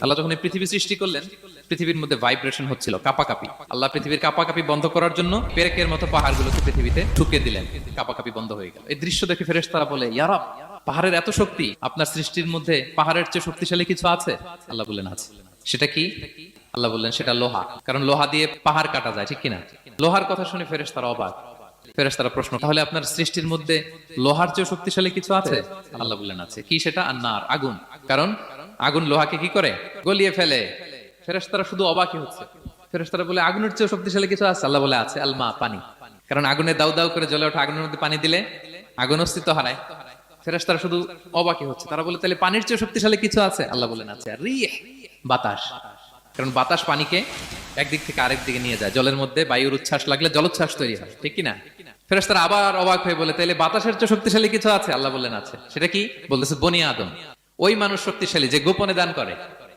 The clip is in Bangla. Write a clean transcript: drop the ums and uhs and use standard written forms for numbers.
আল্লাহ যখন এই পৃথিবী সৃষ্টি করলেন, পৃথিবীর মধ্যে ভাইব্রেশন হচ্ছিল, কাপাকাপি। আল্লাহ পৃথিবীর কাপাকাপি বন্ধ করার জন্য পেরেকের মতো পাহাড়গুলোকে পৃথিবীতে ঠুকে দিলেন, কাপাকাপি বন্ধ হয়ে গেল। এই দৃশ্য দেখে ফেরেশতারা বলে, ইয়া রাব, পাহাড়ের এত শক্তি, আপনার সৃষ্টির মধ্যে পাহাড়ের চেয়ে শক্তিশালী কিছু আছে? আল্লাহ বললেন আছে। সেটা কি? আল্লাহ বললেন সেটা লোহা, কারণ লোহা দিয়ে পাহাড় কাটা যায়, ঠিক কিনা? লোহার কথা শুনে ফেরেশতারা অবাক। ফেরেশতারা প্রশ্ন, তাহলে আপনার সৃষ্টির মধ্যে লোহার চেয়ে শক্তিশালী কিছু আছে? আল্লাহ বললেন আছে। কি সেটা? আন্নার, আগুন। কারণ আগুন লোহাকে কি করে? গলিয়ে ফেলে। ফেরেশতারা শুধু অবাকই হচ্ছে। ফেরেশতারা বলে, আগুনের চেয়ে শক্তিশালী কিছু আছে? আল্লাহ বলে আছে, আলমা, পানি। কারণ আগুনে দাউ দাউ করে জ্বলে ওঠা আগুনের মধ্যে পানি দিলে আগুন অস্তিত্ব হারায়। ফেরেশতারা শুধু অবাকই হচ্ছে। তারা বলে, তাহলে পানির চেয়ে শক্তিশালী কিছু আছে? আল্লাহ বলেন আছে, রিহ, বাতাস। কারণ বাতাস পানিকে একদিক থেকে আরেক দিকে নিয়ে যায়। জলের মধ্যে বায়ুর উচ্ছ্বাস লাগলে জলোচ্ছ্বাস তৈরি হয়, ঠিক কিনা? ফেরেশতারা আবার অবাক হয়ে বলে, তাহলে বাতাসের চেয়ে শক্তিশালী কিছু আছে? আল্লাহ বললেন আছে। সেটা কি? বলতেছে বনি আদম। ওই মানুষ শক্তিশালী যে গোপনে দান করে।